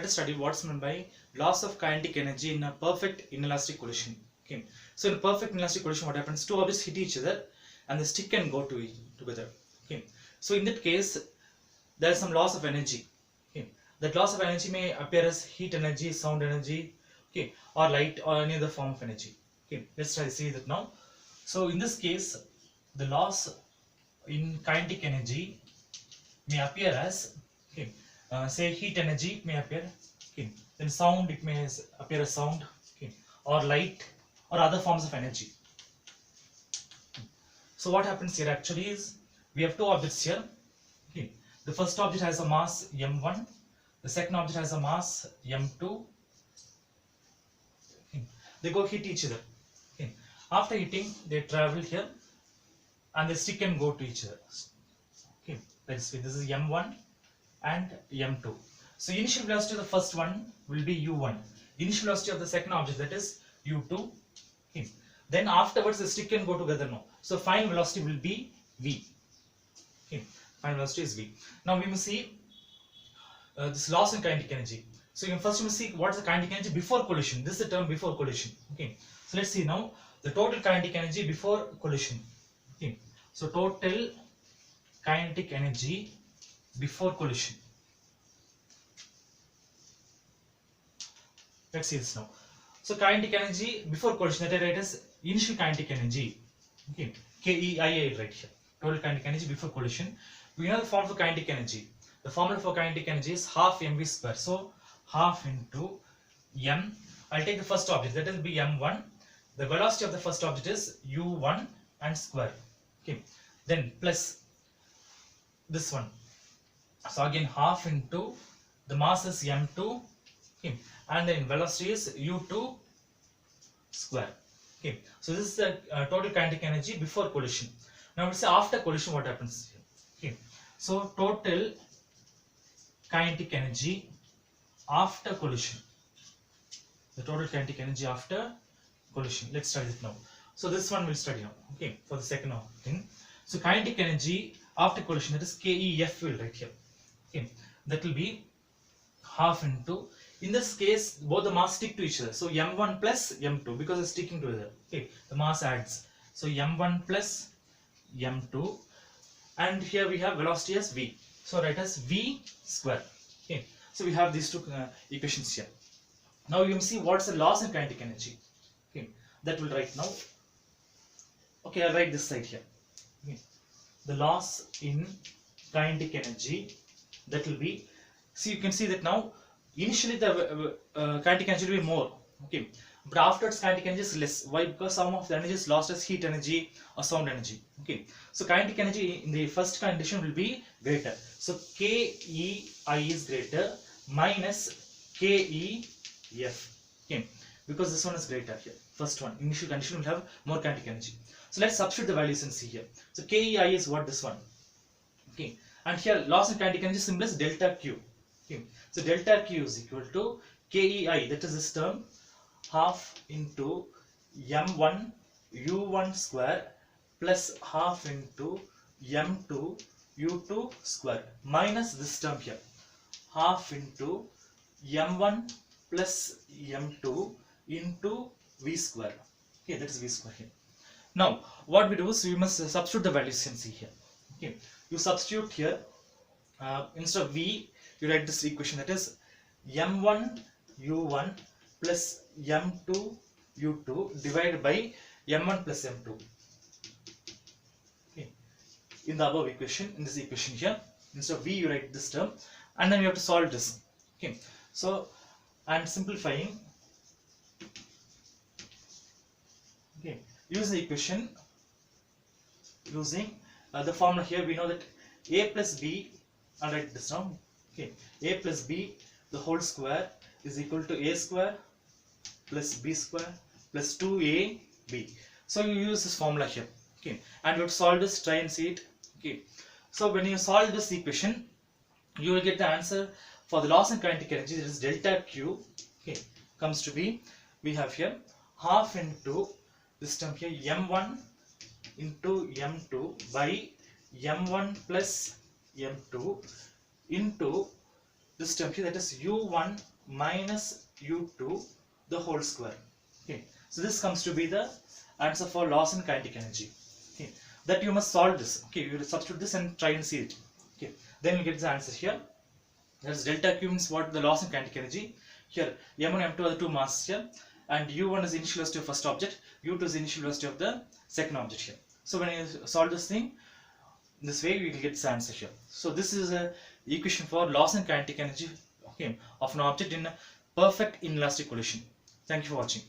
us study what's meant by loss of kinetic energy in a perfect inelastic collision. Okay. So in a perfect inelastic collision, what happens? Two objects hit each other and the stick can go together. Okay. So in that case, there is some loss of energy. Okay. That loss of energy may appear as heat energy, sound energy, okay, or light or any other form of energy. Okay. Let's try to see that now. So in this case, the loss in kinetic energy may appear as, okay, say heat energy may appear, okay, then sound, it may appear as sound, okay, or light or other forms of energy. So what happens here actually is we have two objects here. Okay, the first object has a mass m1, the second object has a mass m2. Okay, they go hit each other. Okay, after hitting, they travel here and the stick can go to each other. Okay, let's see, this is m1 and m2. So initial velocity of the first one will be u1. Initial velocity of the second object, that is u2. Okay. Then afterwards the stick can go together now. So final velocity will be v. Okay. Final velocity is v. Now we must see this loss in kinetic energy. So first we must see what is the kinetic energy before collision. This is the term before collision. Okay. So let's see now the total kinetic energy before collision. Okay. So total kinetic energy before collision. Let's see this now. So kinetic energy before collision, that I write as initial kinetic energy. Okay, KEIA right here. Total kinetic energy before collision. We know the formula for kinetic energy. The formula for kinetic energy is half mv square. So half into m. I'll take the first object, that will be m1. The velocity of the first object is u1 and square. Okay, then plus this one. So again half into the mass is m2. Okay, and then velocity is u2 square. Okay, so this is the total kinetic energy before collision. Now let's say after collision what happens here. Okay, so total kinetic energy after collision. The total kinetic energy after collision. Let's study it now. So this one we'll study now. Okay, for the second thing. So kinetic energy after collision, that is KEF will write here. Okay, that will be half into, in this case both the mass stick to each other, so m1 plus m2, because it's sticking together. Okay, the mass adds, so m1 plus m2, and here we have velocity as v, so write as v square. Okay, so we have these two equations here. Now you can see what's the loss in kinetic energy. Okay, that will write now. Okay, I'll write this side here. Okay, the loss in kinetic energy, that will be, see, you can see that now initially the kinetic energy will be more, okay, but afterwards kinetic energy is less. Why? Because some of the energy is lost as heat energy or sound energy. Okay, so kinetic energy in the first condition will be greater. So KEI is greater minus KEF. Okay, because this one is greater here. First one, initial condition will have more kinetic energy. So let's substitute the values and see here. So KEI is what, this one. Okay, and here loss in kinetic energy symbol is delta Q. Okay, so delta Q is equal to KEI, that is this term, half into m1 u1 square plus half into m2 u2 square minus this term here, half into m1 plus m2 into v square. Okay, that is v square here. Now what we do is we must substitute the values you can see here. Okay, you substitute here, instead of v you write this equation, that is m1 u1 plus m2 u2 divided by m1 plus m2. Okay, in the above equation, in this equation here, instead of v you write this term, and then you have to solve this. Okay, so I am simplifying. Okay, use the equation using the formula here. We know that a plus b, I'll write this down. Okay, a plus b the whole square is equal to a square plus b square plus 2ab. So you use this formula here. Okay, and you have to solve this, try and see it. Okay, so when you solve this equation, you will get the answer for the loss in kinetic energy, that is delta Q. Okay, comes to be, we have here half into this term here, m1 into m2 by m1 plus m2 into this term here, that is u1 minus u2 the whole square. Okay, so this comes to be the answer for loss in kinetic energy. Okay, that you must solve this. Okay, you will substitute this and try and see it. Okay, then you get the answer here. That's delta Q means what? The loss in kinetic energy. Here m1 m2 are the two masses here, and u1 is the initial velocity of first object, u2 is the initial velocity of the second object here. So when you solve this thing this way, we will get this answer here. So this is a equation for loss in kinetic energy, okay, of an object in a perfect inelastic collision. Thank you for watching.